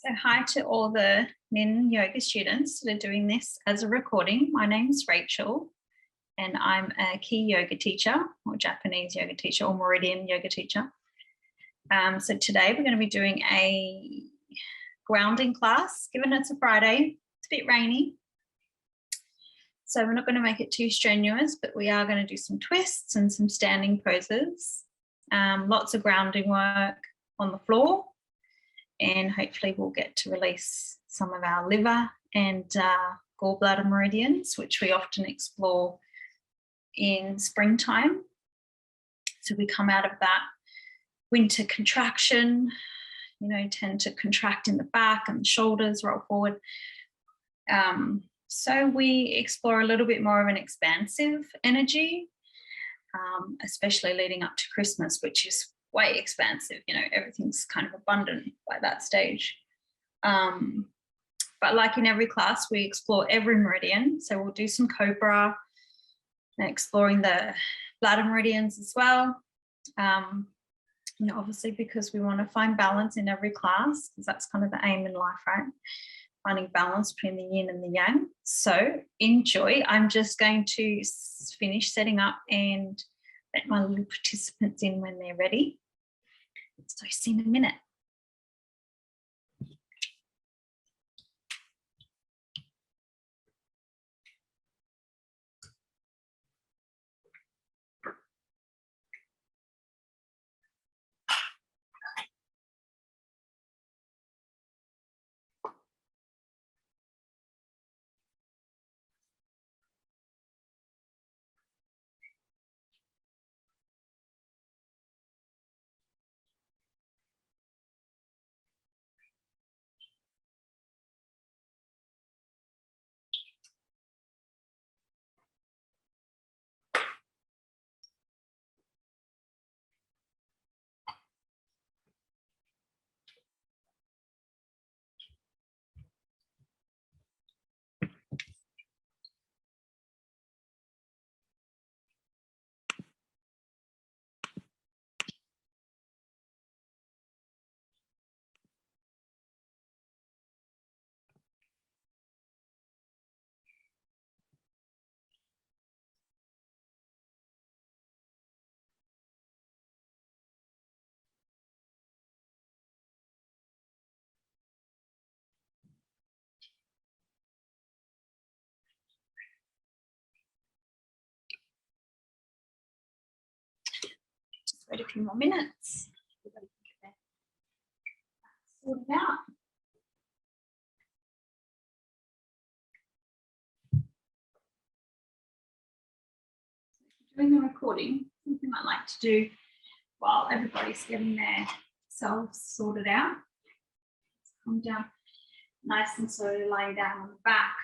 So hi to all the Nin yoga students that are doing this as a recording. My name is Rachael and I'm a key yoga teacher or Japanese yoga teacher or Meridian yoga teacher. So today we're going to be doing a grounding class, given it's a Friday. It's a bit rainy. So we're not going to make it too strenuous, but we are going to do some twists and some standing poses. Lots of grounding work on the floor. And hopefully we'll get to release some of our liver and gallbladder meridians, which we often explore in springtime. So we come out of that winter contraction, tend to contract in the back and the shoulders, roll forward. So we explore a little bit more of an expansive energy, especially leading up to Christmas, which is way expansive, everything's kind of abundant by that stage. But like in every class, we explore every meridian. So we'll do some cobra, exploring the bladder meridians as well. Obviously because we want to find balance in every class, because that's kind of the aim in life, right? Finding balance between the yin and the yang. So enjoy. I'm just going to finish setting up and let my little participants in when they're ready. So see you in a minute. Wait a few more minutes. Everybody can get that sorted out. Doing the recording, something I like to do while everybody's getting their selves sorted out. Come down nice and slowly, lying down on the back.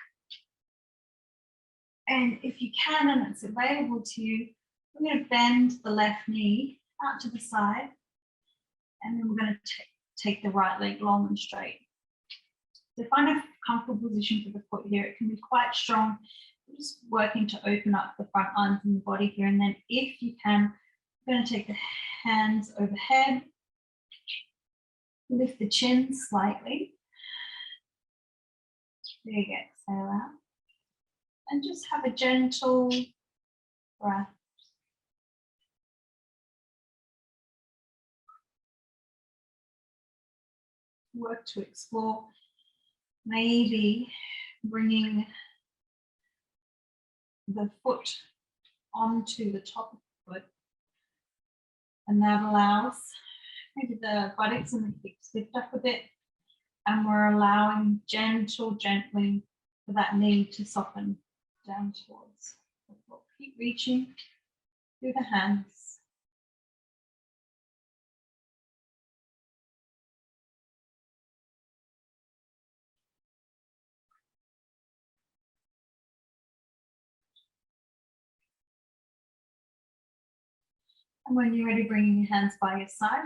And if you can, and it's available to you, we're going to bend the left knee out to the side, and then we're going to take the right leg long and straight. So find a comfortable position for the foot here. It can be quite strong. We're just working to open up the front lines in the body here. And then if you can, we're going to take the hands overhead, lift the chin slightly. Big exhale out. And just have a gentle breath. Work to explore, maybe bringing the foot onto the top of the foot, and that allows maybe the buttocks and the hips lift up a bit, and we're allowing gently for that knee to soften down towards the foot. Keep reaching through the hands. And when you're ready, bringing your hands by your side,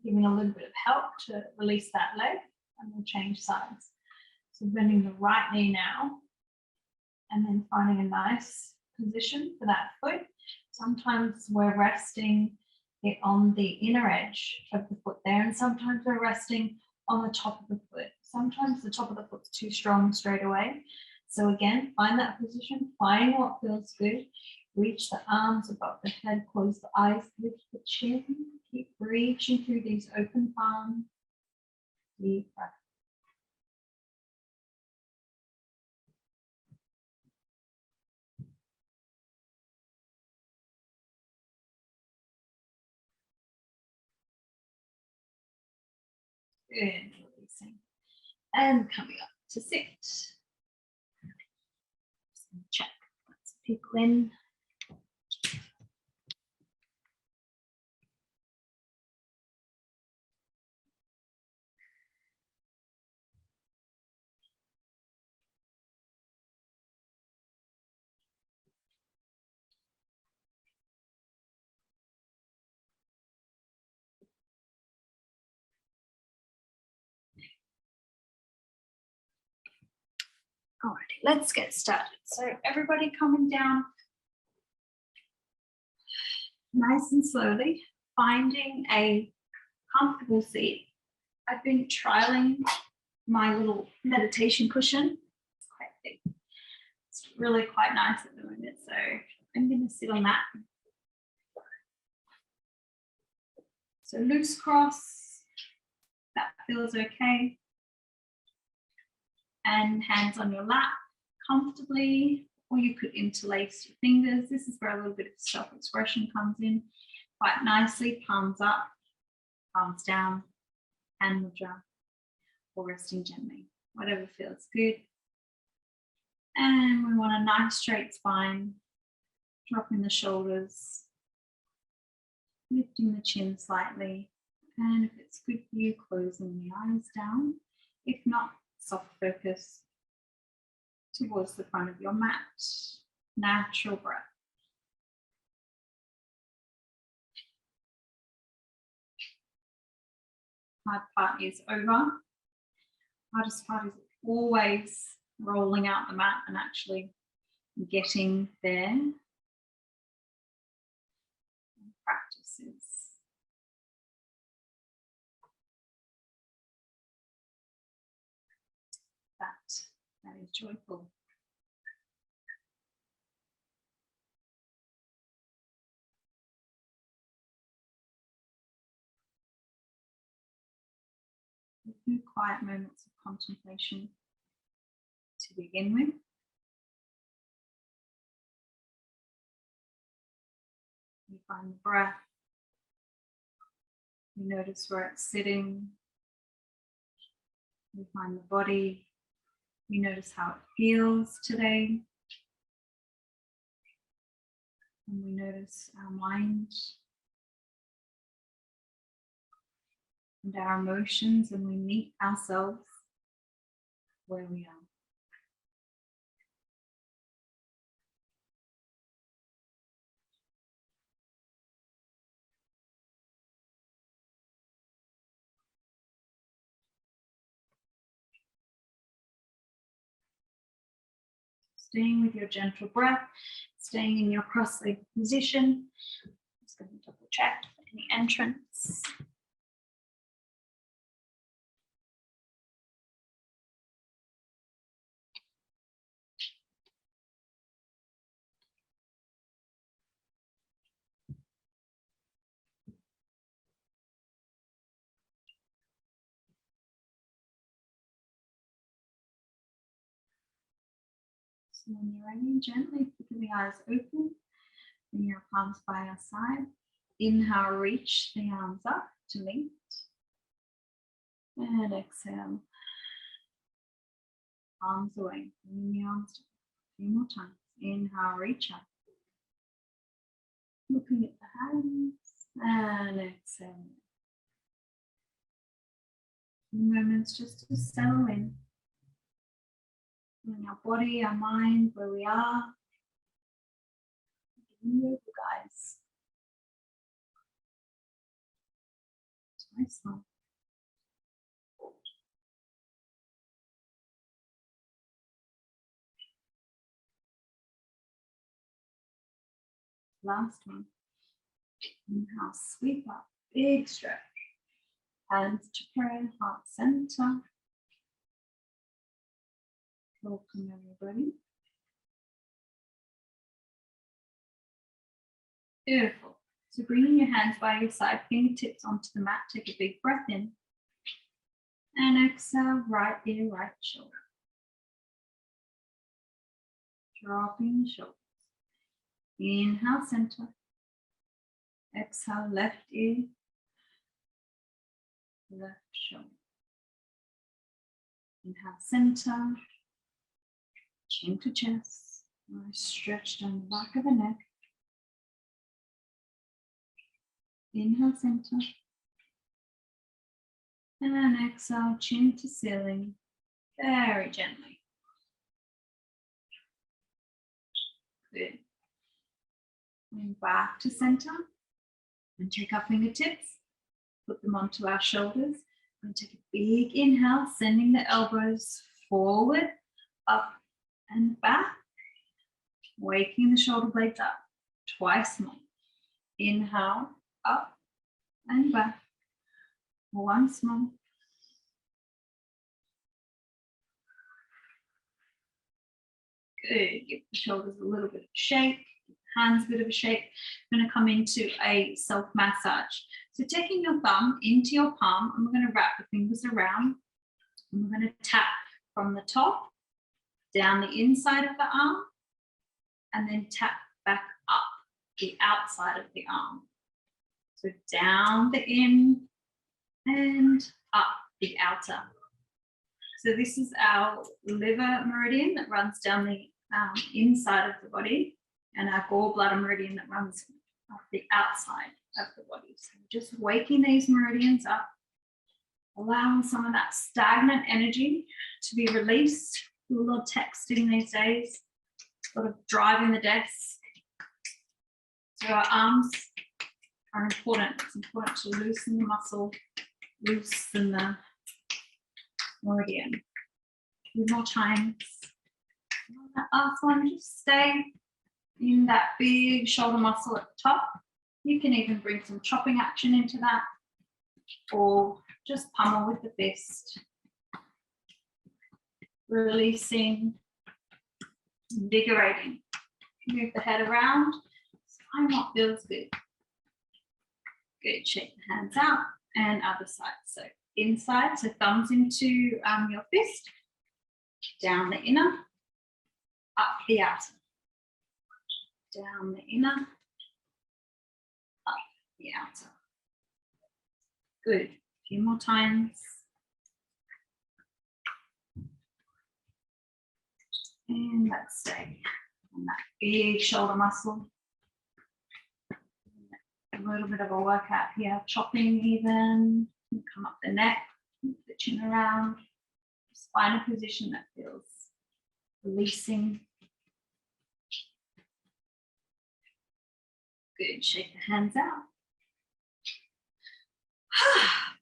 giving a little bit of help to release that leg, and we'll change sides. So bending the right knee now, and then finding a nice position for that foot. Sometimes we're resting it on the inner edge of the foot there, and sometimes we're resting on the top of the foot. Sometimes the top of the foot's too strong straight away. So again, find that position, find what feels good. Reach the arms above the head, close the eyes, lift the chin, keep reaching through these open palms. Deep breath. Good, releasing. And coming up to sit. Just check. Let's people in. Alrighty, let's get started. So everybody coming down nice and slowly, finding a comfortable seat. I've been trialing my little meditation cushion. It's quite big. It's really quite nice at the moment, so I'm going to sit on that. So loose cross, that feels okay. And hands on your lap comfortably, or you could interlace your fingers. This is where a little bit of self-expression comes in quite nicely. Palms up, palms down, hand mudra, or resting gently, whatever feels good. And we want a nice straight spine, dropping the shoulders, lifting the chin slightly. And if it's good for you, closing the eyes down. If not, soft focus towards the front of your mat. Natural breath. Hard part is over. Hardest part is always rolling out the mat and actually getting there. Practices. That is joyful. A few quiet moments of contemplation to begin with. You find the breath. You notice where it's sitting. You find the body. You notice how it feels today. And we notice our mind and our emotions, and we meet ourselves where we are. Staying with your gentle breath, staying in your cross-legged position. Just going to double check for any entrance. So when you're ready, gently keeping the eyes open, bring your palms by your side. Inhale, reach the arms up to lift. And exhale, palms away. Bring the arms down. A few more times. Inhale, reach up. Looking at the hands. And exhale. A few moments just to settle in. In our body, our mind, where we are. Move, guys. Nice one. Last one. Inhale, sweep up, big stretch. Hands to prayer, heart center. Welcome everybody. Beautiful. So bringing your hands by your side, fingertips onto the mat. Take a big breath in. And exhale, right ear, right shoulder. Dropping the shoulders. Inhale, center. Exhale, left ear, left shoulder. Inhale, center. Chin to chest. Nice stretch down the back of the neck. Inhale, center. And exhale, chin to ceiling, very gently. Good. And back to center. And take our fingertips, put them onto our shoulders. And take a big inhale, sending the elbows forward, up and back. Waking the shoulder blades up twice more. Inhale, up and back. Once more. Good. Give the shoulders a little bit of a shake. Hands a bit of a shake. I'm going to come into a self-massage. So taking your thumb into your palm, and we're going to wrap the fingers around. And we're going to tap from the top, down the inside of the arm, and then tap back up the outside of the arm. So down the in and up the outer. So this is our liver meridian that runs down the inside of the body, and our gallbladder meridian that runs up the outside of the body. So just waking these meridians up, allowing some of that stagnant energy to be released. A lot of texting these days, a lot of driving the desk. So our arms are important. It's important to loosen the muscle, loosen the meridian. A few more times. And that last one, just stay in that big shoulder muscle at the top. You can even bring some chopping action into that, or just pummel with the fist. Releasing, invigorating. Move the head around. Find what feels good. Good. Shake the hands out and other side. So inside, so thumbs into your fist. Down the inner, up the outer. Down the inner, up the outer. Good. A few more times. And let's stay on that big shoulder muscle. A little bit of a workout here, chopping even. Come up the neck, move the chin around. Just find a position that feels releasing. Good, shake the hands out.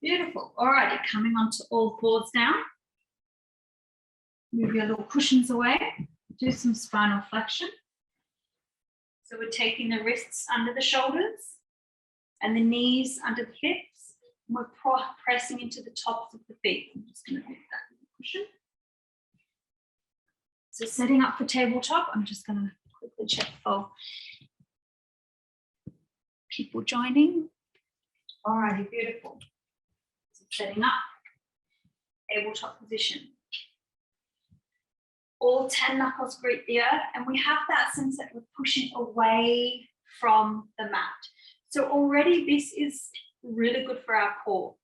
Beautiful. Alrighty, coming onto all fours now. Move your little cushions away. Do some spinal flexion. So we're taking the wrists under the shoulders and the knees under the hips. And we're pressing into the tops of the feet. I'm just going to move that little cushion. So setting up for tabletop, I'm just going to quickly check for people joining. Alrighty, beautiful. So setting up, tabletop position. All 10 knuckles greet the earth, and we have that sense that we're pushing away from the mat. So already this is really good for our core.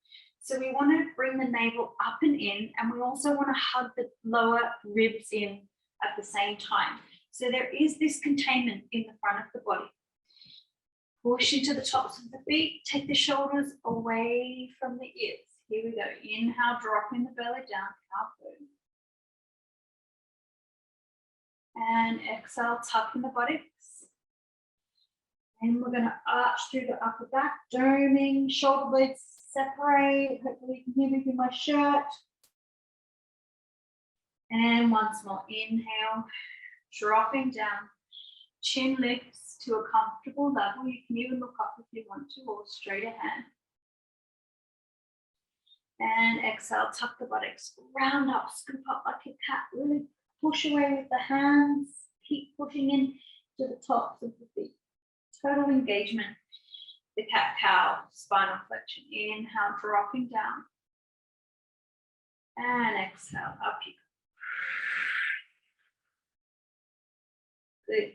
So we want to bring the navel up and in, and we also want to hug the lower ribs in at the same time. So there is this containment in the front of the body. Push into the tops of the feet, take the shoulders away from the ears. Here we go. Inhale, dropping the belly down, cow pose. And exhale, tucking the buttocks. And we're going to arch through the upper back, doming, shoulder blades separate. Hopefully you can hear me through my shirt. And once more, inhale, dropping down, chin lifts to a comfortable level. You can even look up if you want to, or straight ahead. And exhale, tuck the buttocks, round up, scoop up like a cat, really push away with the hands, keep pushing in to the tops of the feet. Total engagement, the cat-cow, spinal flexion. Inhale, dropping down. And exhale, up you go. Good.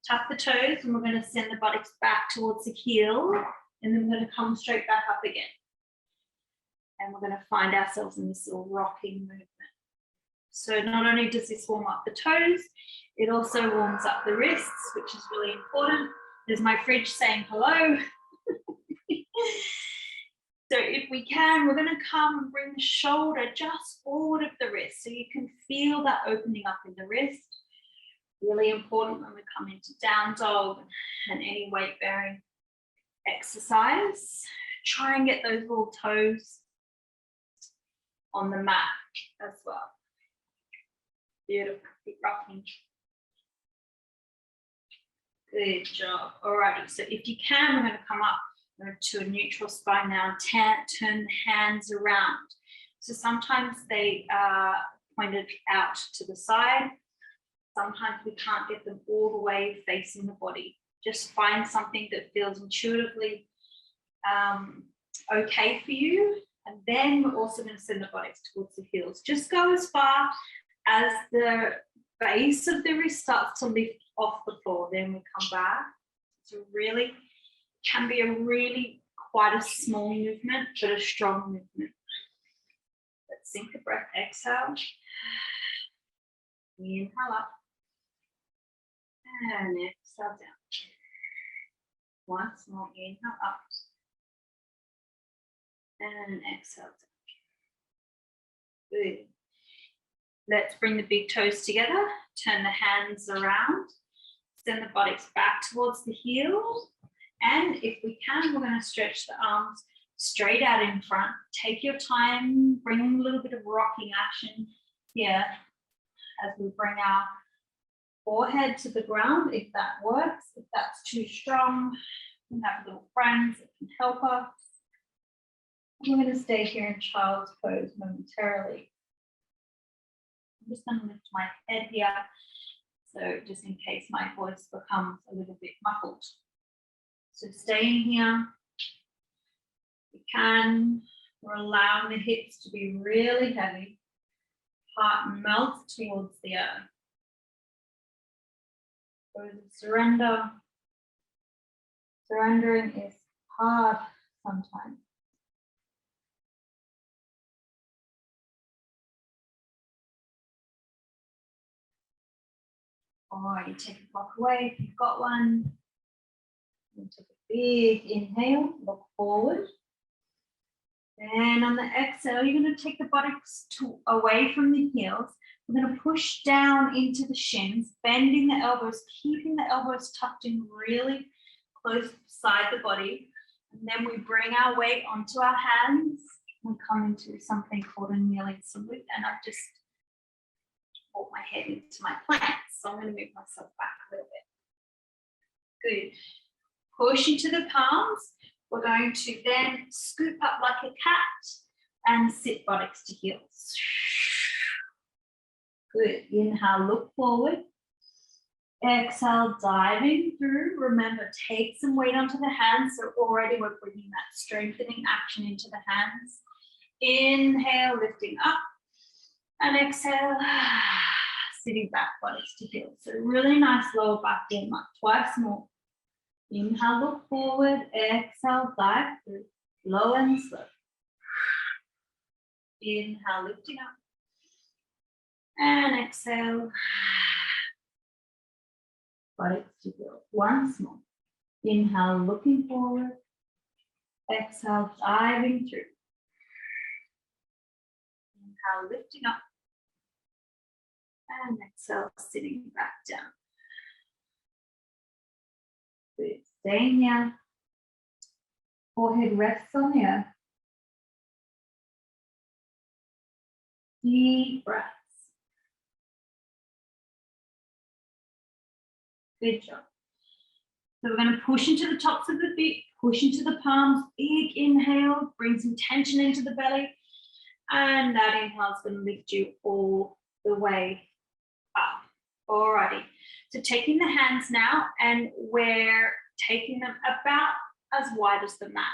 Tuck the toes, and we're going to send the buttocks back towards the heel, and then we're going to come straight back up again. And we're going to find ourselves in this little rocking movement. So not only does this warm up the toes, it also warms up the wrists, which is really important. There's my fridge saying hello. So if we can, we're going to come and bring the shoulder just forward of the wrist, so you can feel that opening up in the wrist. Really important when we come into down dog and any weight bearing exercise. Try and get those little toes on the mat as well. Beautiful, keep rocking. Good job. Alrighty, so if you can, we're going to come up to a neutral spine now. Turn the hands around. So sometimes they are pointed out to the side. Sometimes we can't get them all the way facing the body. Just find something that feels intuitively okay for you. And then we're also going to send the buttocks towards the heels. Just go as far as the base of the wrist starts to lift off the floor. Then we come back. So really can be a really quite a small movement, but a strong movement. Let's sink a breath. Exhale. Inhale up. And exhale down. Once more, inhale up. And exhale down. Good. Let's bring the big toes together. Turn the hands around. Send the buttocks back towards the heels. And if we can, we're going to stretch the arms straight out in front. Take your time. Bring a little bit of rocking action here as we bring our forehead to the ground, if that works. If that's too strong, we have little friends that can help us. I'm going to stay here in child's pose momentarily. I'm just going to lift my head here, so just in case my voice becomes a little bit muffled. So staying here, you can, we're allowing the hips to be really heavy. Heart melts towards the earth. So surrender. Surrendering is hard sometimes. Or you take a block away if you've got one. And take a big inhale, look forward. And on the exhale, you're going to take the buttocks away from the heels. We're going to push down into the shins, bending the elbows, keeping the elbows tucked in really close beside the body. And then we bring our weight onto our hands. We come into something called a kneeling salute. And I've just brought my head into my plank. So I'm going to move myself back a little bit. Good. Push into the palms. We're going to then scoop up like a cat and sit buttocks to heels. Good. Inhale, look forward. Exhale, diving through. Remember, take some weight onto the hands. So already we're bringing that strengthening action into the hands. Inhale, lifting up. And exhale, sitting back, buttocks to heels. So really nice lower back warm up. Twice more. Inhale, look forward. Exhale, dive through. Low and slow. Inhale, lifting up. And exhale. Buttocks to heels. Once more. Inhale, looking forward. Exhale, diving through. Inhale, lifting up. And exhale, sitting back down. Good. Staying here. Forehead rests on the earth. Deep breaths. Good job. So we're going to push into the tops of the feet, push into the palms, big inhale, bring some tension into the belly. And that inhale is going to lift you all the way up. Alrighty. So taking the hands now, and we're taking them about as wide as the mat.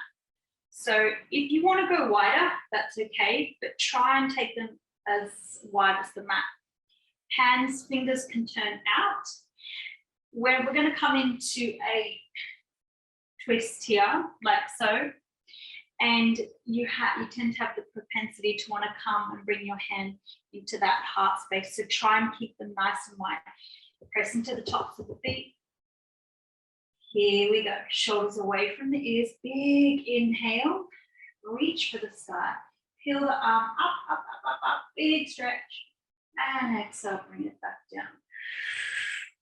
So if you want to go wider, that's okay, but try and take them as wide as the mat. Hands, fingers can turn out. Where we're going to come into a twist here, like so. And you tend to have the propensity to want to come and bring your hand into that heart space. So try and keep them nice and wide. Press into the tops of the feet. Here we go. Shoulders away from the ears. Big inhale. Reach for the sky. Peel the arm up, up, up, up, up. Big stretch. And exhale, bring it back down.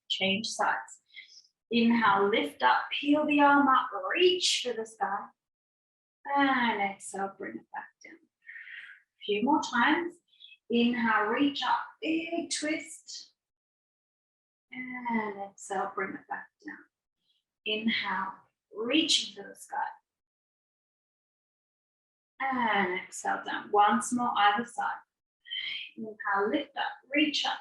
Change sides. Inhale, lift up. Peel the arm up. Reach for the sky. And exhale, bring it back down. A few more times. Inhale, reach up, big twist. And exhale, bring it back down. Inhale, reaching for the sky. And exhale down. Once more, either side. Inhale, lift up, reach up.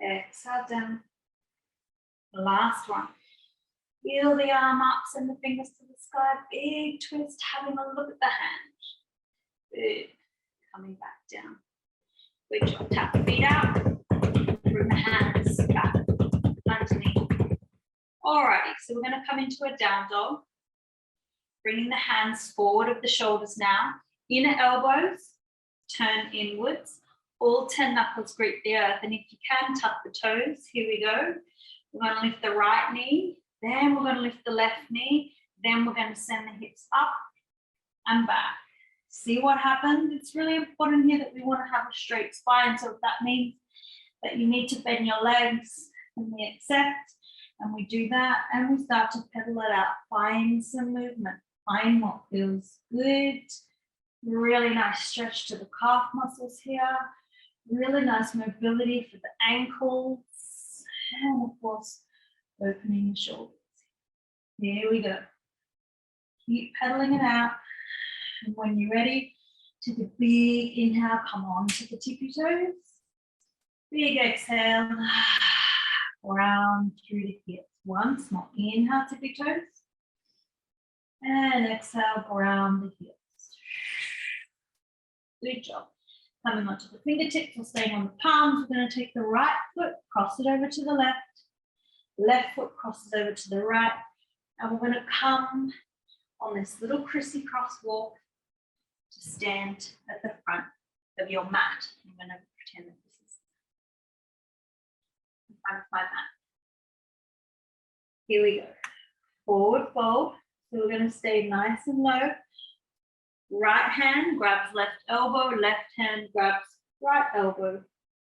Exhale down. Last one. Peel the arm up, send the fingers to the sky, big twist, having a look at the hand. Good. Coming back down. Good job. Tap the feet out. Bring the hands back underneath. Alrighty, so we're going to come into a down dog. Bringing the hands forward of the shoulders now. Inner elbows turn inwards. All 10 knuckles grip the earth. And if you can, tuck the toes. Here we go. We're going to lift the right knee. Then we're going to lift the left knee. Then we're going to send the hips up and back. See what happens? It's really important here that we want to have a straight spine. So if that means that you need to bend your legs, and we accept, and we do that, and we start to pedal it out. Find some movement. Find what feels good. Really nice stretch to the calf muscles here. Really nice mobility for the ankles. And of course, opening the shoulders. Here we go. Keep pedaling it out. And when you're ready, take a big inhale. Come on to the tippy toes. Big exhale. Round through the hips. Once more. Inhale, tippy toes. And exhale, ground the hips. Good job. Coming onto the fingertips or staying on the palms. We're going to take the right foot, cross it over to the left. Left foot crosses over to the right. And we're going to come on this little crissy-cross walk to stand at the front of your mat. I'm going to pretend that this is in front of my mat. Here we go. Forward fold. So we're going to stay nice and low. Right hand grabs left elbow, left hand grabs right elbow.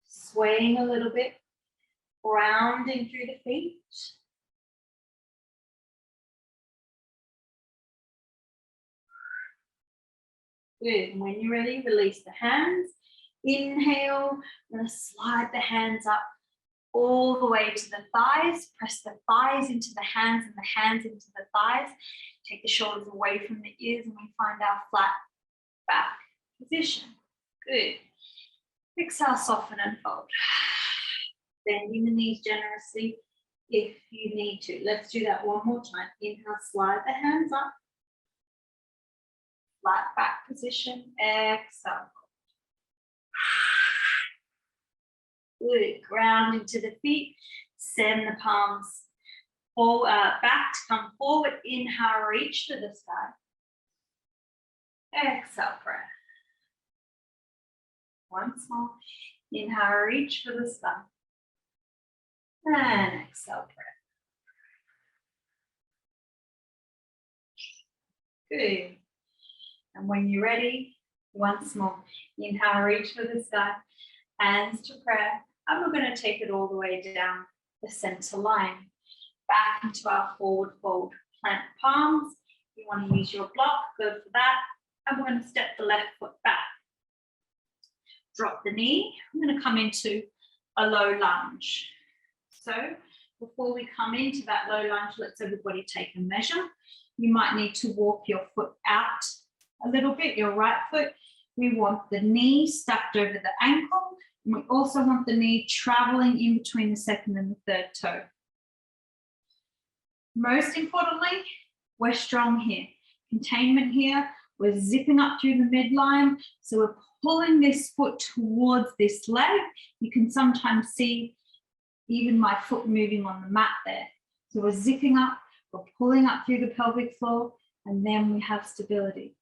Swaying a little bit. Grounding through the feet. Good. And when you're ready, release the hands. Inhale. I'm going to slide the hands up all the way to the thighs. Press the thighs into the hands and the hands into the thighs. Take the shoulders away from the ears and we find our flat back position. Good. Exhale, soften and fold. Bending the knees generously if you need to. Let's do that one more time. Inhale, slide the hands up. Flat back position. Exhale. Good. Ground into the feet. Send the palms forward, back to come forward. Inhale, reach to the sky. Exhale, breath. Once more. Inhale, reach for the sky. And exhale, breath. Good. And when you're ready, once more, inhale, reach for the sky, hands to prayer, and we're going to take it all the way down the center line, back into our forward fold. Plant palms. If you want to use your block, go for that. And we're going to step the left foot back. Drop the knee. I'm going to come into a low lunge. So before we come into that low lunge, let's everybody take a measure. You might need to walk your foot out a little bit, your right foot. We want the knee stacked over the ankle. And we also want the knee traveling in between the second and the third toe. Most importantly, we're strong here. Containment here. We're zipping up through the midline. So we're pulling this foot towards this leg. You can sometimes see even my foot moving on the mat there. So we're zipping up, we're pulling up through the pelvic floor, and then we have stability.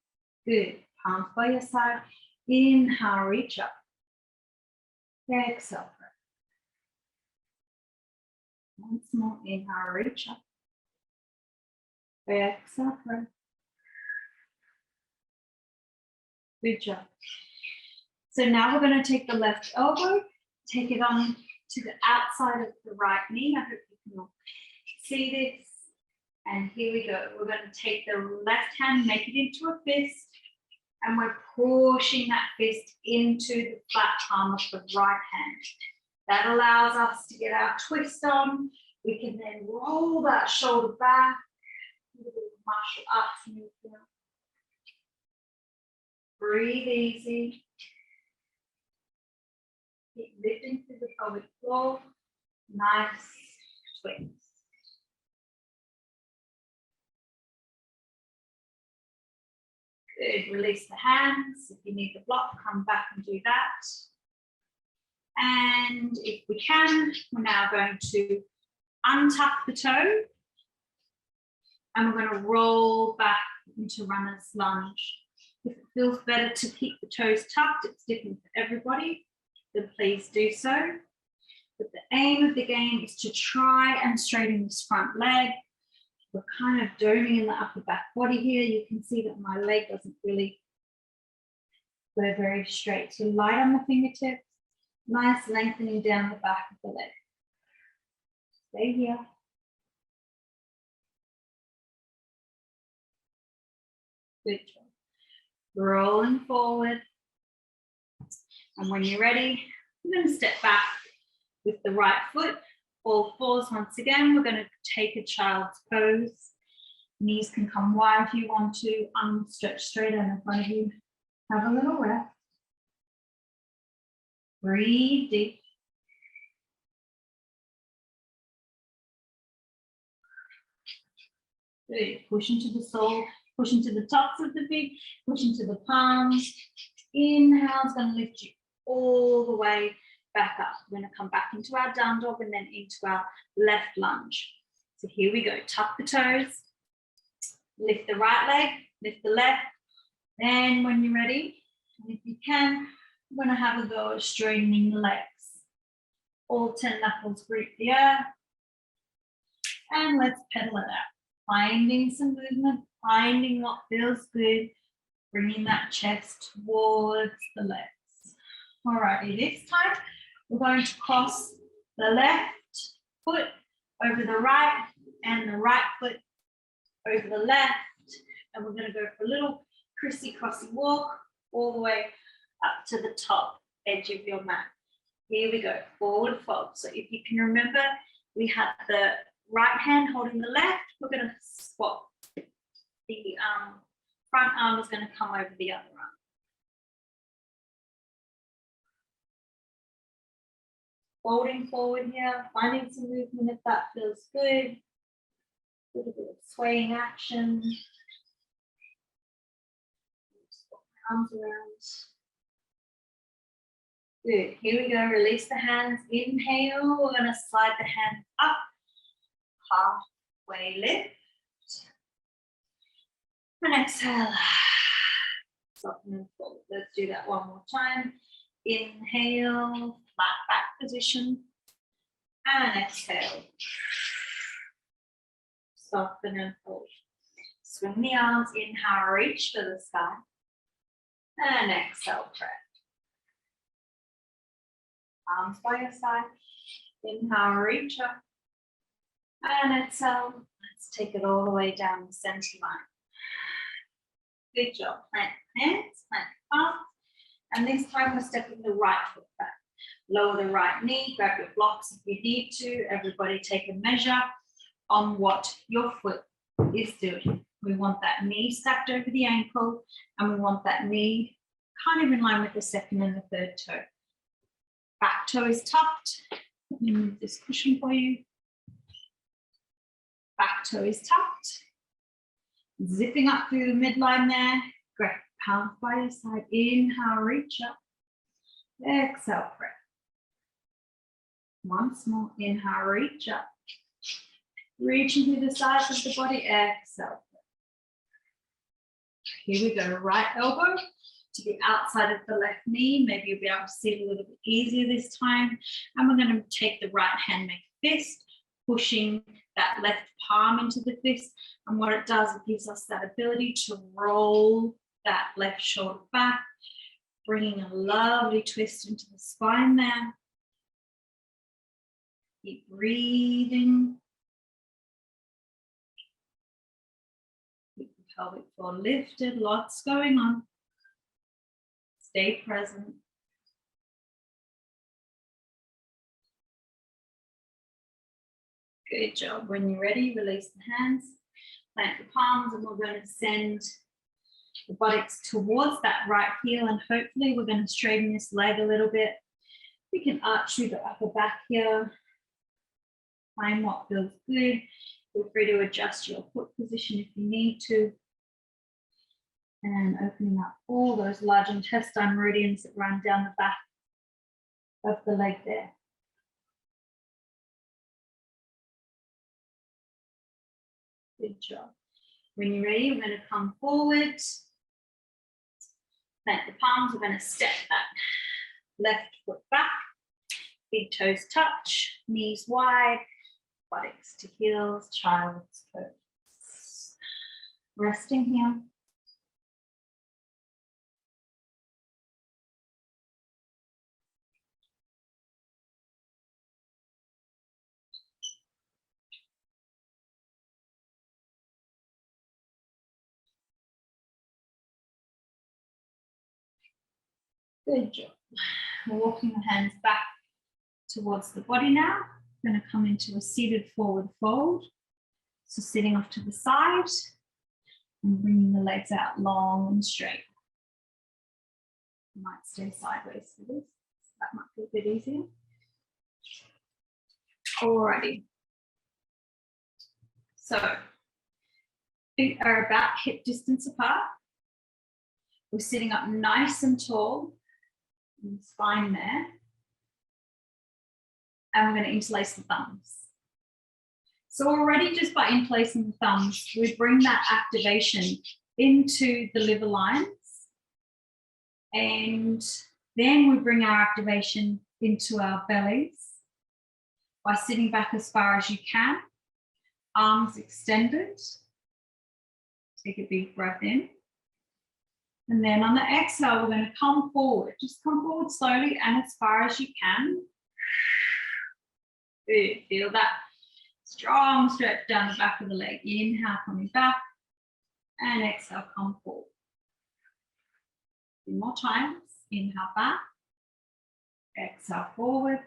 Good. Palms by your side. Inhale, reach up. Exhale. Once more. Inhale, reach up. Exhale. Good job. So now we're going to take the left elbow, take it on to the outside of the right knee. I hope you can all see this. And here we go. We're going to take the left hand, make it into a fist, and we're pushing that fist into the flat palm of the right hand. That allows us to get our twist on. We can then roll that shoulder back, a little martial arts movement. Breathe easy. Keep lifting through the pelvic floor. Nice twist. Good. Release the hands. If you need the block, come back and do that. And if we can, we're now going to untuck the toe. And we're going to roll back into runner's lunge. If it feels better to keep the toes tucked, it's different for everybody, then please do so. But the aim of the game is to try and straighten this front leg. We're kind of doming in the upper back body here. You can see that my leg doesn't really go very straight. So light on the fingertips, nice lengthening down the back of the leg. Stay here. Good job. Rolling forward. And when you're ready, we're going to step back with the right foot. All fours once again. We're going to take a child's pose. Knees can come wide if you want to. Arms stretch straight out in front of you. Have a little rest. Breathe deep. Good. Push into the sole. Push into the tops of the feet. Push into the palms. Inhale is going to lift you all the way back up. We're going to come back into our down dog and then into our left lunge. So here we go. Tuck the toes. Lift the right leg. Lift the left. Then when you're ready, if you can, we're going to have a go at straightening the legs. All 10 knuckles grip the earth. And let's pedal it out. Finding some movement, finding what feels good, bringing that chest towards the legs. Alrighty, this time we're going to cross the left foot over the right and the right foot over the left. And we're going to go for a little crissy-crossy walk all the way up to the top edge of your mat. Here we go, forward fold. So if you can remember, we have the right hand holding the left. We're going to swap. The front arm is going to come over the other arm. Folding forward here, finding some movement if that feels good. A little bit of swaying action. Swap my arms around. Good. Here we go. Release the hands. Inhale. We're going to slide the hands up. Halfway lift. And exhale. Soften and fold. Let's do that one more time. Inhale, flat back position. And exhale. Soften and fold. Swing the arms. Inhale, reach for the sky. And exhale, press. Arms by your side. Inhale, reach up. And exhale. Let's take it all the way down the center line. Good job. Plant hands, plant palms. And this time we're stepping the right foot back. Lower the right knee, grab your blocks if you need to. Everybody take a measure on what your foot is doing. We want that knee stacked over the ankle, and we want that knee kind of in line with the second and the third toe. Back toe is tucked. Let me move this cushion for you. Back toe is tucked. Zipping up through the midline there. Great. Palms by your side. Inhale, reach up. Exhale, press. Once more. Inhale, reach up. Reaching through the sides of the body. Exhale. Here we go. Right elbow to the outside of the left knee. Maybe you'll be able to see it a little bit easier this time. And we're going to take the right hand, make a fist, pushing that left palm into the fist. And what it does, it gives us that ability to roll that left shoulder back, bringing a lovely twist into the spine there. Keep breathing. Keep the pelvic floor lifted, lots going on. Stay present. Good job. When you're ready, release the hands, plant the palms, and we're going to send the buttocks towards that right heel, and hopefully we're going to straighten this leg a little bit. We can arch through the upper back here. Find what feels good. Feel free to adjust your foot position if you need to. And opening up all those large intestine meridians that run down the back of the leg there. Good job. When you're ready, we're going to come forward. Plant the palms. We're going to step that left foot back. Big toes touch, knees wide, buttocks to heels, child's pose. Resting here. Good job. We're walking the hands back towards the body now. We're going to come into a seated forward fold. So sitting off to the side and bringing the legs out long and straight. You might stay sideways for this. That might be a bit easier. Alrighty. So feet are about hip distance apart. We're sitting up nice and tall. And spine there, and we're going to interlace the thumbs. So already just by interlacing the thumbs, we bring that activation into the liver lines, and then we bring our activation into our bellies by sitting back as far as you can, arms extended. Take a big breath in. And then on the exhale, we're going to come forward. Just come forward slowly and as far as you can. Good. Feel that strong stretch down the back of the leg. Inhale, coming back. And exhale, come forward. A few more times. Inhale back. Exhale forward.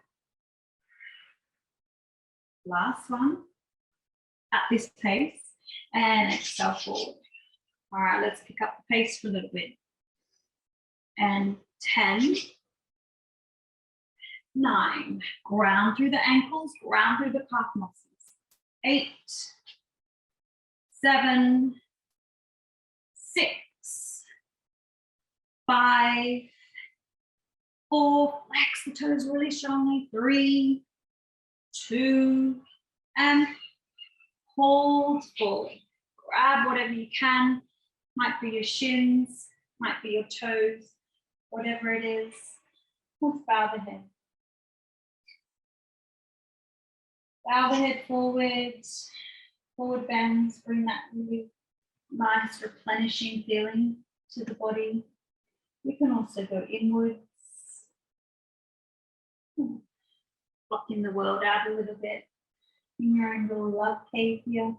Last one. At this pace. And exhale forward. All right, let's pick up the pace for a little bit. And 10, 9, ground through the ankles, ground through the calf muscles. 8, 7, 6, 5, 4, flex the toes really strongly. 3, 2, and hold forward. Grab whatever you can. Might be your shins, might be your toes, whatever it is. Let's bow the head. Bow the head forward, forward bends, bring that really nice replenishing feeling to the body. You can also go inwards, blocking the world out a little bit in your own little love cave here.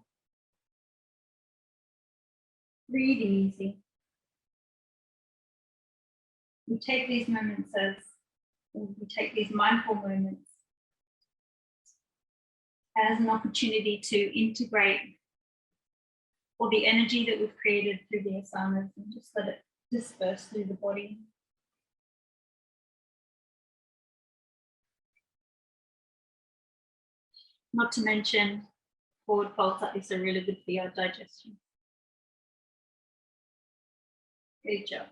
Breathe easy. We take these moments as We take these mindful moments as an opportunity to integrate all the energy that we've created through the asanas and just let it disperse through the body. Not to mention, forward folds like this are really good for your digestion. Good job.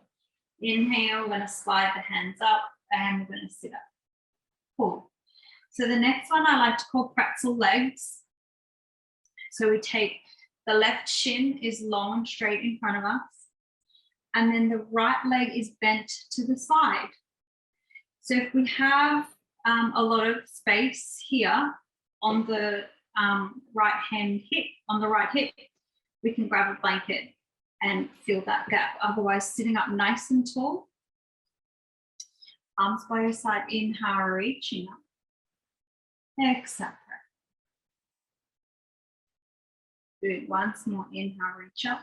Inhale, we're going to slide the hands up and we're going to sit up. Cool. So the next one I like to call pretzel legs. So we take the left shin is long and straight in front of us, and then the right leg is bent to the side. So if we have a lot of space here on the right hip, we can grab a blanket and fill that gap. Otherwise, sitting up nice and tall, arms by your side, inhale, reaching up. Exhale. Good. Once more, inhale, reach up.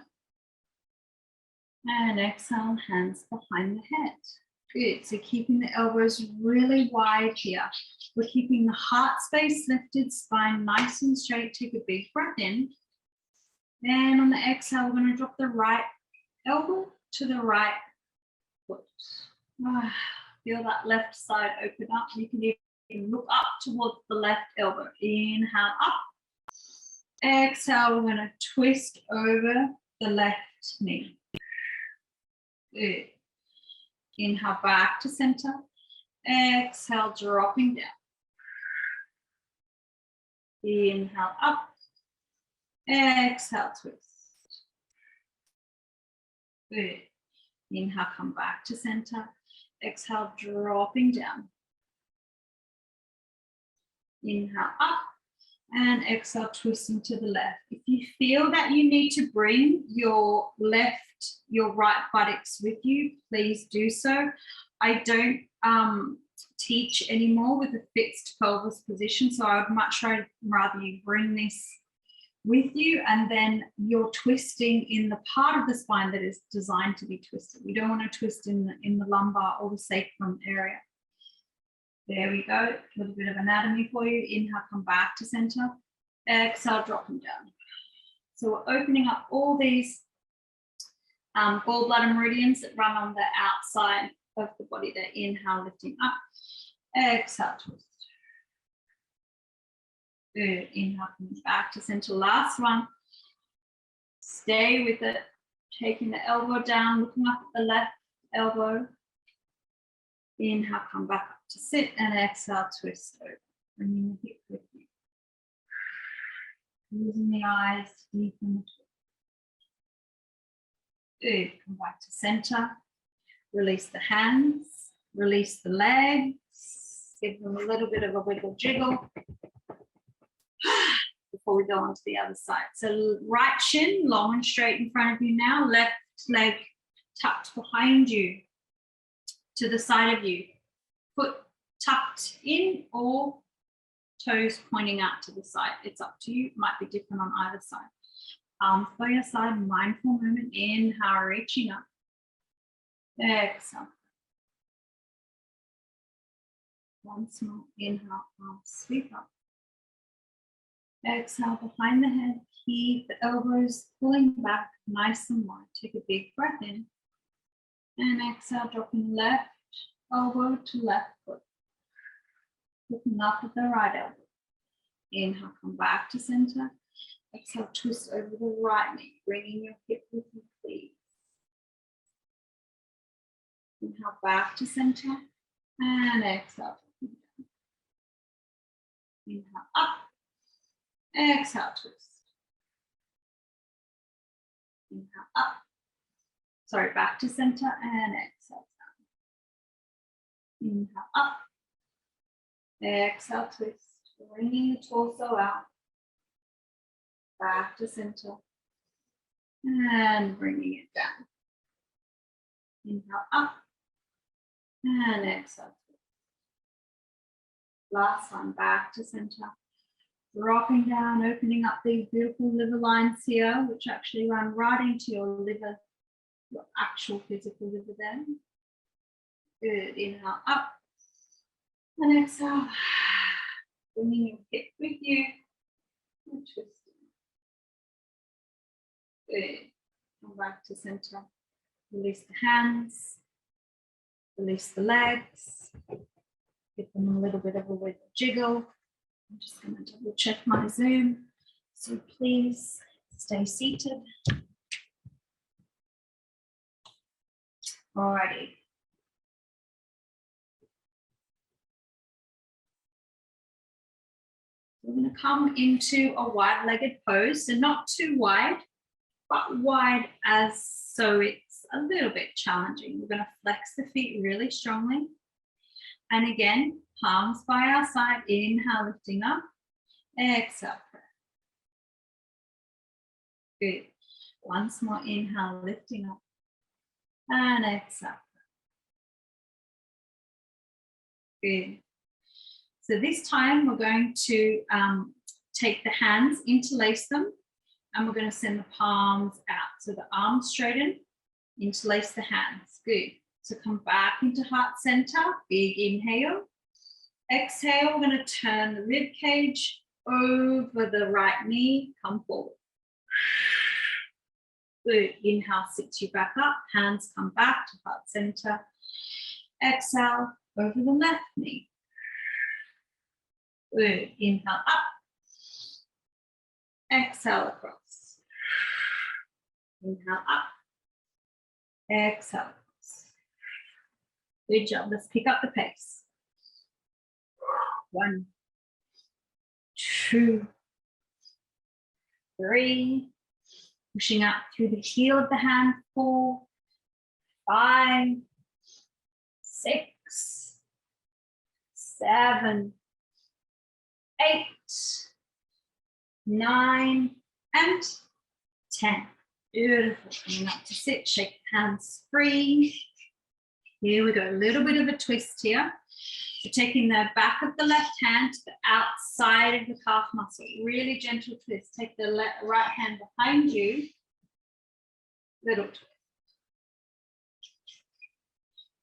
And exhale, hands behind the head. Good. So keeping the elbows really wide here. We're keeping the heart space lifted, spine nice and straight. Take a big breath in. And on the exhale, we're going to drop the right elbow to the right foot. Feel that left side open up. You can even look up towards the left elbow. Inhale up. Exhale, we're going to twist over the left knee. Good. Inhale back to center. Exhale, dropping down. Inhale up. Exhale, twist. Good. Inhale, come back to center. Exhale, dropping down. Inhale up. And exhale, twisting to the left. If you feel that you need to bring your right buttocks with you, please do so. I don't teach anymore with a fixed pelvis position, so I would much rather you bring this with you, and then you're twisting in the part of the spine that is designed to be twisted. We don't want to twist in the lumbar or the sacrum area. There we go, a little bit of anatomy for you. Inhale, come back to center. Exhale, dropping down. So we're opening up all these gallbladder meridians that run on the outside of the body there. Inhale, lifting up. Exhale, twist. Good. Inhale, coming back to center. Last one. Stay with it. Taking the elbow down, looking up at the left elbow. Inhale, come back up to sit, and exhale, twist over. Bringing the hip with you. Using the eyes to deepen the twist. Good. Come back to center. Release the hands. Release the legs. Give them a little bit of a wiggle jiggle before we go on to the other side. So right shin long and straight in front of you now. Left leg tucked behind you to the side of you. Foot tucked in or toes pointing out to the side. It's up to you. It might be different on either side. Arms by your side, mindful moment. Inhale, reaching up. Exhale. Once more, inhale, arms sweep up. Exhale, behind the head. Keep the elbows pulling back nice and wide. Take a big breath in. And exhale, dropping left elbow to left foot. Looking up at the right elbow. Inhale, come back to center. Exhale, twist over the right knee, bringing your hip with you, please. Inhale, back to center. And exhale. Inhale, up. Exhale, twist. Inhale, up. Sorry, back to center and exhale down. Inhale, up. Exhale, twist. Bringing the torso out. Back to center. And bringing it down. Inhale, up. And exhale, twist. Last one, back to center. Dropping down, opening up these beautiful liver lines here, which actually run right into your liver, your actual physical liver there. Good. Inhale, up. And exhale. Bringing your hip with you. And twisting. Good. Come back to center. Release the hands. Release the legs. Give them a little bit of a wiggle jiggle. I'm just going to double check my Zoom. So please stay seated. Alrighty. We're going to come into a wide-legged pose. So not too wide, but wide as so it's a little bit challenging. We're going to flex the feet really strongly. And again, palms by our side. Inhale, lifting up. Exhale. Good. Once more, inhale, lifting up. And exhale. Good. So this time we're going to take the hands, interlace them, and we're going to send the palms out. So the arms straighten, interlace the hands. Good. So come back into heart center. Big inhale. Exhale, we're going to turn the rib cage over the right knee. Come forward. Good. Inhale, sits you back up. Hands come back to heart center. Exhale, over the left knee. Good. Inhale up. Exhale across. Inhale up. Exhale across. Good job. Let's pick up the pace. 1, 2, 3. Pushing up through the heel of the hand. 4, 5, 6, 7, 8, 9, and 10. Beautiful. Coming up to sit, shake the hands free. Here we go, a little bit of a twist here. So taking the back of the left hand to the outside of the calf muscle. Really gentle twist. Take the right hand behind you. Little twist.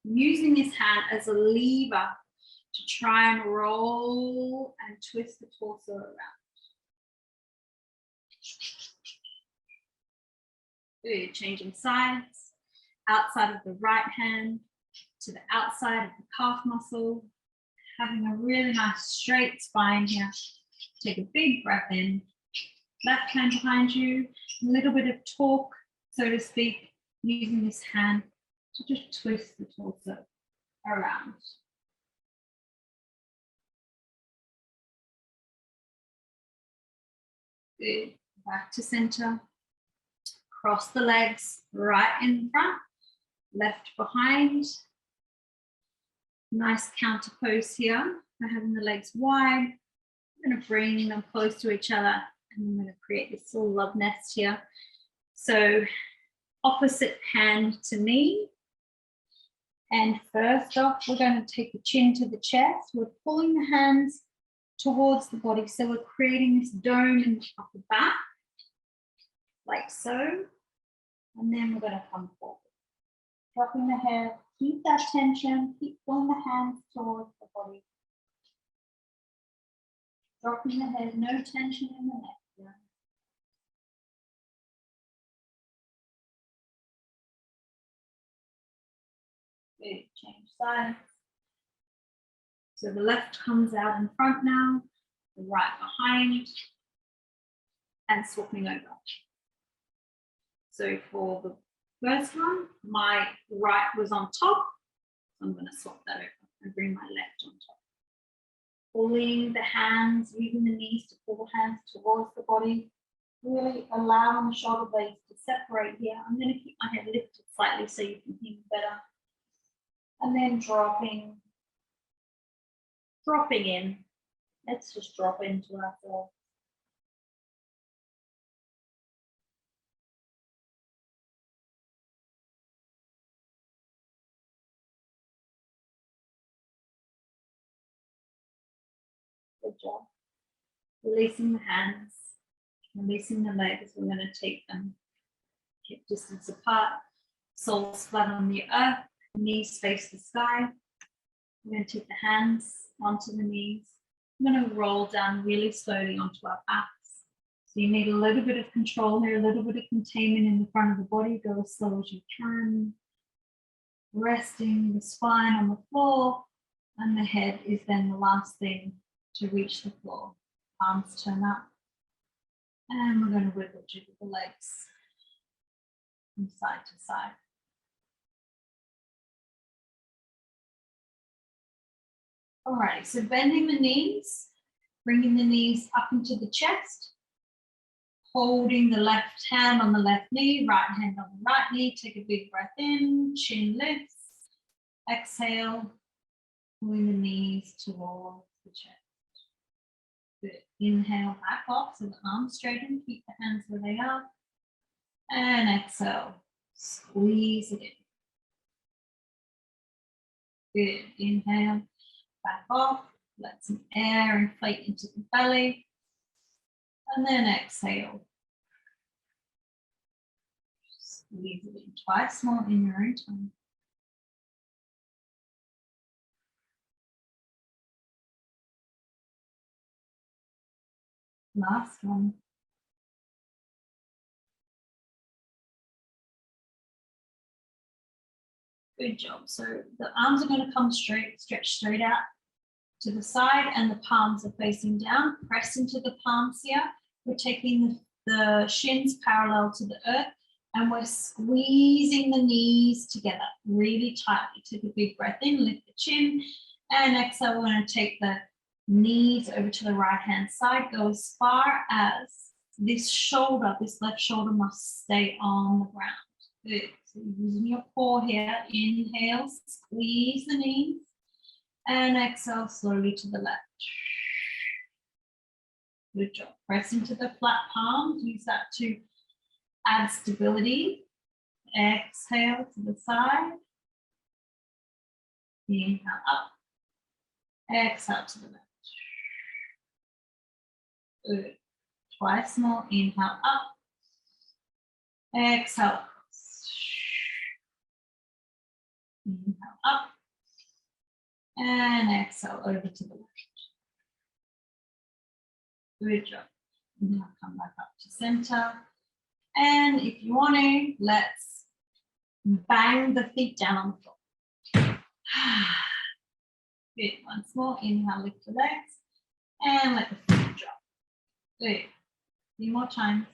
Using this hand as a lever to try and roll and twist the torso around. Good, changing sides. Outside of the right hand to the outside of the calf muscle. Having a really nice straight spine here. Take a big breath in. Left hand behind you. A little bit of torque, so to speak, using this hand to just twist the torso around. Good. Back to center. Cross the legs, right in front, left behind. Nice counter pose here. By having the legs wide. I'm going to bring them close to each other and I'm going to create this little love nest here. So opposite hand to knee. And first off, we're going to take the chin to the chest. We're pulling the hands towards the body. So we're creating this dome in the upper back, like so. And then we're going to come forward. Dropping the head, keep that tension, keep pulling the hands towards the body. Dropping the head, no tension in the neck. Yeah. Good, change sides. So the left comes out in front now, the right behind, and swapping over. So for the first one, my right was on top. So I'm going to swap that over and bring my left on top. Pulling the hands, using the knees to pull the hands towards the body. Really allowing the shoulder blades to separate here. I'm going to keep my head lifted slightly so you can hear me better. And then dropping in. Let's just drop into ourselves. Good job. Releasing the hands, releasing the legs. We're going to take them hip distance apart, soles flat on the earth, knees face the sky. We're going to take the hands onto the knees. I'm going to roll down really slowly onto our backs. So you need a little bit of control here, a little bit of containment in the front of the body. Go as slow as you can. Resting the spine on the floor, and the head is then the last thing to reach the floor. Arms turn up. And we're going to wiggle jiggle the legs from side to side. Alrighty, so bending the knees, bringing the knees up into the chest, holding the left hand on the left knee, right hand on the right knee. Take a big breath in, chin lifts. Exhale, pulling the knees towards the chest. Good. Inhale, back off, so the arms straighten, keep the hands where they are. And exhale, squeeze it in. Good. Inhale, back off, let some air inflate into the belly. And then exhale. Squeeze it in twice more in your own time. Last one. Good job. So the arms are going to come straight, stretch straight out to the side, and the palms are facing down. Press into the palms here. We're taking the shins parallel to the earth, and we're squeezing the knees together really tightly. Take a big breath in, lift the chin, and exhale. We're going to take the knees over to the right hand side. Go as far as this shoulder, this left shoulder must stay on the ground. Good. So using your core here, inhale, squeeze the knees, and exhale slowly to the left. Good job. Press into the flat palms. Use that to add stability. Exhale to the side. Inhale up. Exhale to the left. Good. Twice more. Inhale up. Exhale. Inhale up. And exhale over to the left. Good job. Now come back up to center. And if you want to, let's bang the feet down on the floor. Good. Once more. Inhale, lift the legs. And let the feet drop. Good. A few more times.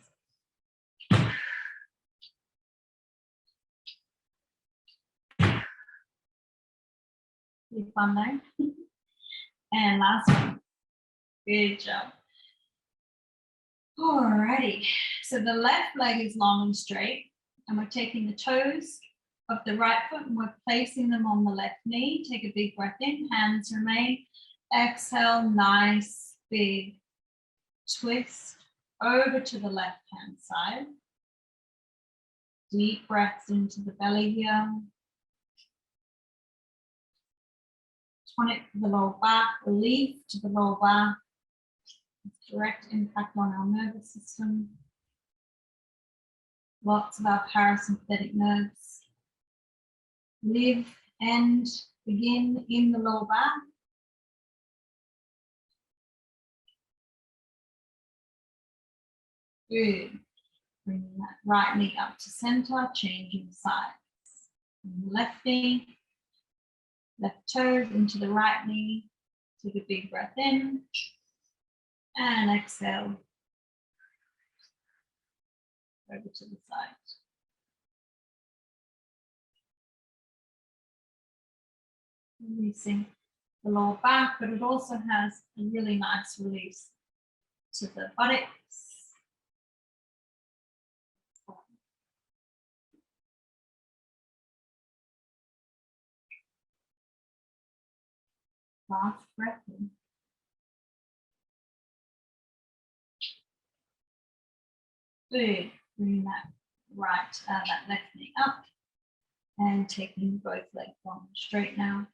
Good fun though. And last one. Good job. Alrighty. So the left leg is long and straight, and we're taking the toes of the right foot and we're placing them on the left knee. Take a big breath in, hands remain. Exhale, nice big twist over to the left hand side. Deep breaths into the belly here. Tonic for the lower back, relief to the lower back. Direct impact on our nervous system. Lots of our parasympathetic nerves live and begin in the lower back. Good. Bringing that right knee up to center, changing sides. Left knee, left toes into the right knee. Take a big breath in. And exhale over to the side. Releasing the lower back, but it also has a really nice release to the buttocks. Last breath in. Good. Bring that left knee up and taking both legs long and straight now.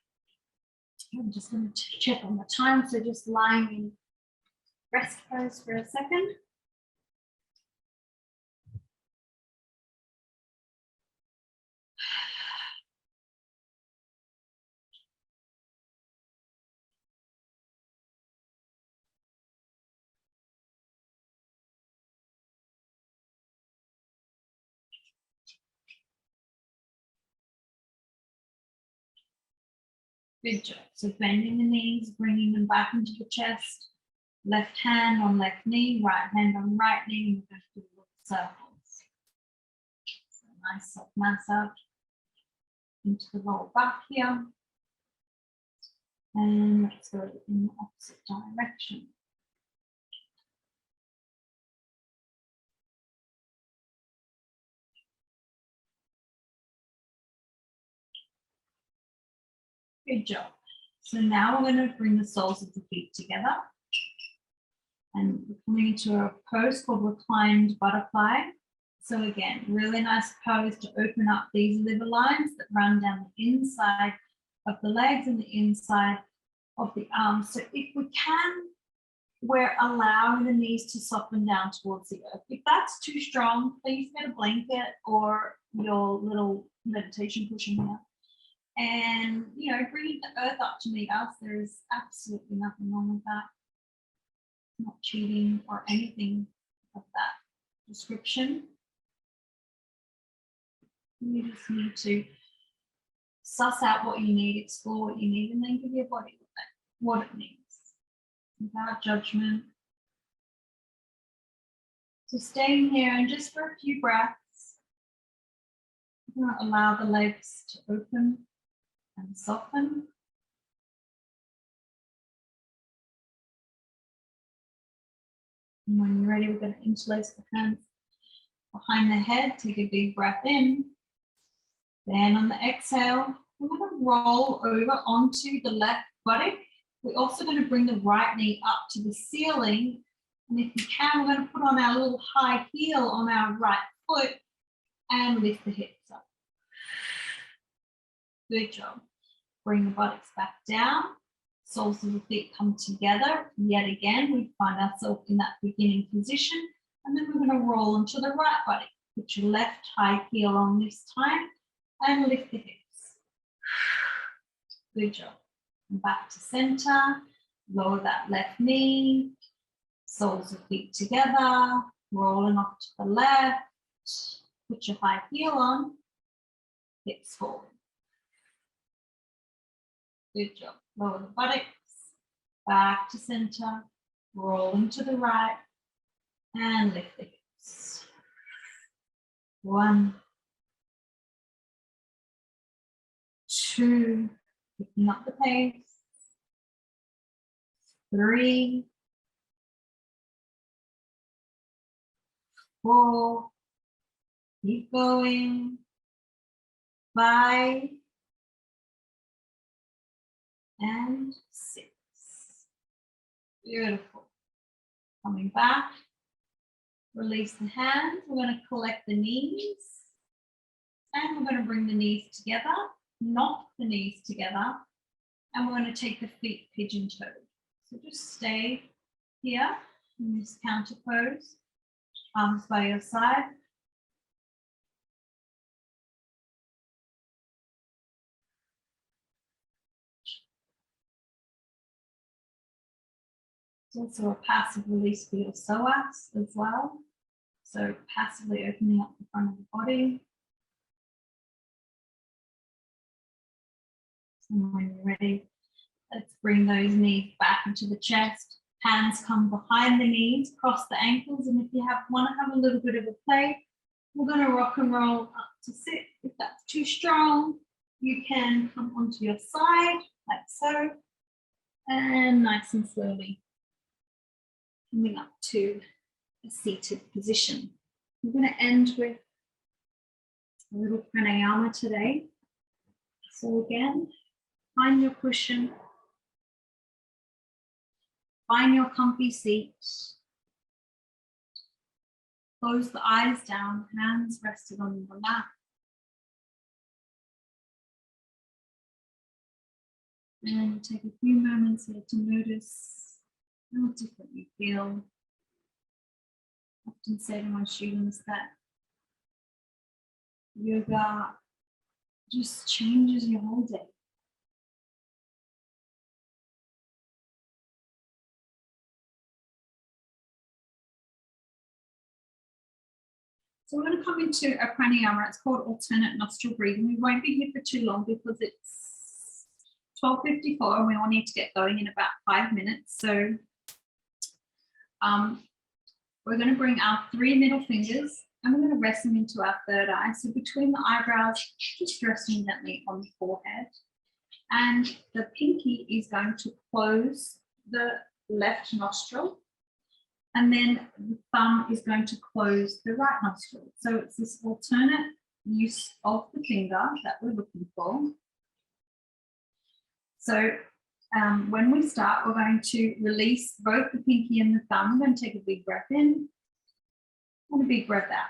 I'm just going to check on the time, so just lying in rest pose for a second. Good job. So bending the knees, bringing them back into the chest. Left hand on left knee, right hand on right knee, and we're going to do little circles. So nice soft massage into the lower back here. And let's go in the opposite direction. Good job. So now we're going to bring the soles of the feet together. And we're coming into a pose called Reclined Butterfly. So again, really nice pose to open up these liver lines that run down the inside of the legs and the inside of the arms. So if we can, we're allowing the knees to soften down towards the earth. If that's too strong, please get a blanket or your little meditation cushion here. And, you know, bringing the earth up to meet us, there is absolutely nothing wrong with that. Not cheating or anything of that description. You just need to suss out what you need, explore what you need, and then give your body what it needs without judgment. So staying here and just for a few breaths, we're going to allow the legs to open and soften. And when you're ready, we're going to interlace the hands behind the head. Take a big breath in. Then on the exhale, we're going to roll over onto the left buttock. We're also going to bring the right knee up to the ceiling. And if you can, we're going to put on our little high heel on our right foot and lift the hips up. Good job. Bring the buttocks back down. Soles of the feet come together. Yet again, we find ourselves in that beginning position. And then we're going to roll onto the right buttock. Put your left high heel on this time and lift the hips. Good job. And back to center. Lower that left knee. Soles of feet together. Rolling off to the left. Put your high heel on. Hips forward. Good job. Lower the buttocks, back to center, rolling to the right, and lift the hips. 1, 2, picking up the pace. 3, 4, keep going. 5, and 6. Beautiful. Coming back, release the hands. We're going to collect the knees and we're going to bring the knees together, knock the knees together, and we're going to take the feet pigeon-toed. So just stay here in this counter pose, arms by your side. It's also a passive release for your psoas as well. So passively opening up the front of the body. So when you're ready, let's bring those knees back into the chest. Hands come behind the knees, cross the ankles. And if you want to have a little bit of a play, we're going to rock and roll up to sit. If that's too strong, you can come onto your side like so. And nice and slowly coming up to a seated position. We're going to end with a little pranayama today. So again, find your cushion, find your comfy seat, close the eyes down, hands rested on your lap. And take a few moments here to notice how different you feel. I often say to my students that yoga just changes your whole day. So we're going to come into a pranayama. It's called alternate nostril breathing. We won't be here for too long because it's 12:54 and we all need to get going in about 5 minutes. So we're going to bring our 3 middle fingers and we're going to rest them into our third eye. So between the eyebrows, just resting gently on the forehead. And the pinky is going to close the left nostril. And then the thumb is going to close the right nostril. So it's this alternate use of the finger that we're looking for. So when we start, we're going to release both the pinky and the thumb. We're going to take a big breath in and a big breath out.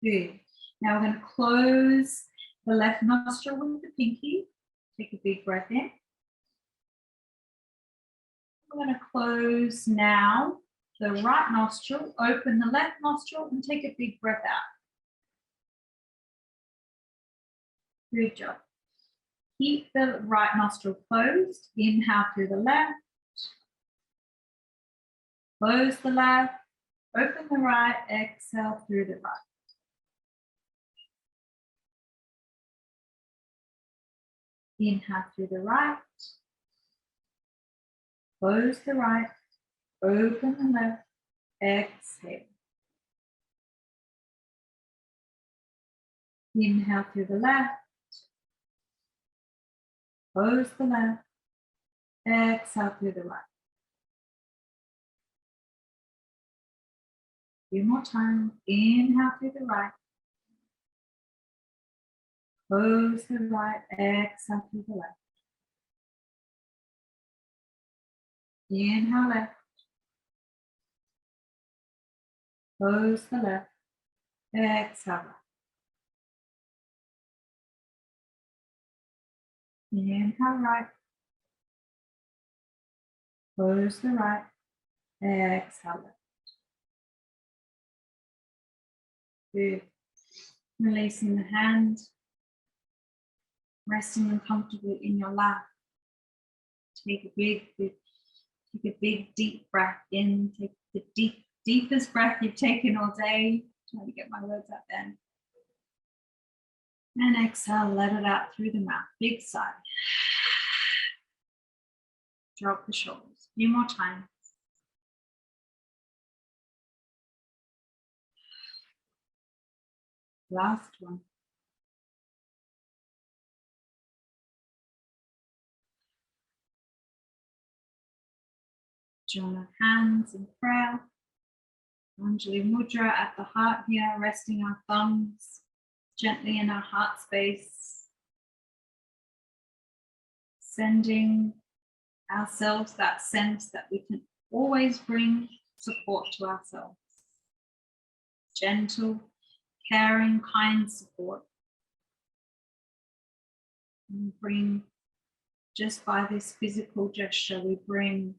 Good. Now we're going to close the left nostril with the pinky. Take a big breath in. We're going to close now the right nostril, open the left nostril and take a big breath out. Good job. Keep the right nostril closed. Inhale through the left. Close the left. Open the right. Exhale through the right. Inhale through the right. Close the right. Open the left. Exhale. Inhale through the left. Close the left. Exhale through the right. A few more times. Inhale through the right. Close the right. Exhale through the left. Inhale left. Close the left. Exhale right. Inhale right. Close the right. Exhale left. Good. Releasing the hand. Resting them comfortably in your lap. Take a big deep breath in. Take the deepest breath you've taken all day. Trying to get my words out then. And exhale, let it out through the mouth. Big sigh. Drop the shoulders. A few more times. Last one. Join our hands in prayer. Anjali Mudra at the heart here, resting our thumbs gently in our heart space. Sending ourselves that sense that we can always bring support to ourselves. Gentle, caring, kind support. And bring, just by this physical gesture, we bring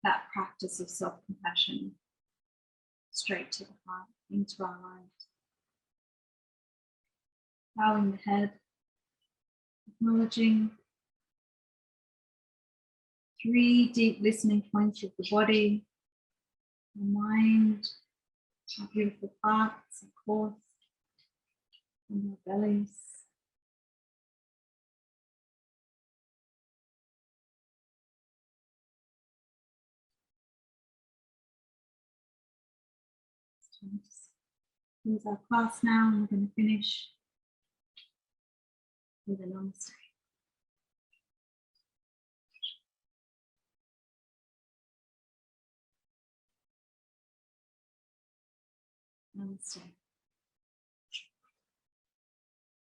that practice of self-compassion straight to the heart, into our lives. Bowing the head, acknowledging 3 deep listening points of the body, the mind, our beautiful hearts, of course, and our bellies. Here's our class now, and we're going to finish with a namaste. Namaste.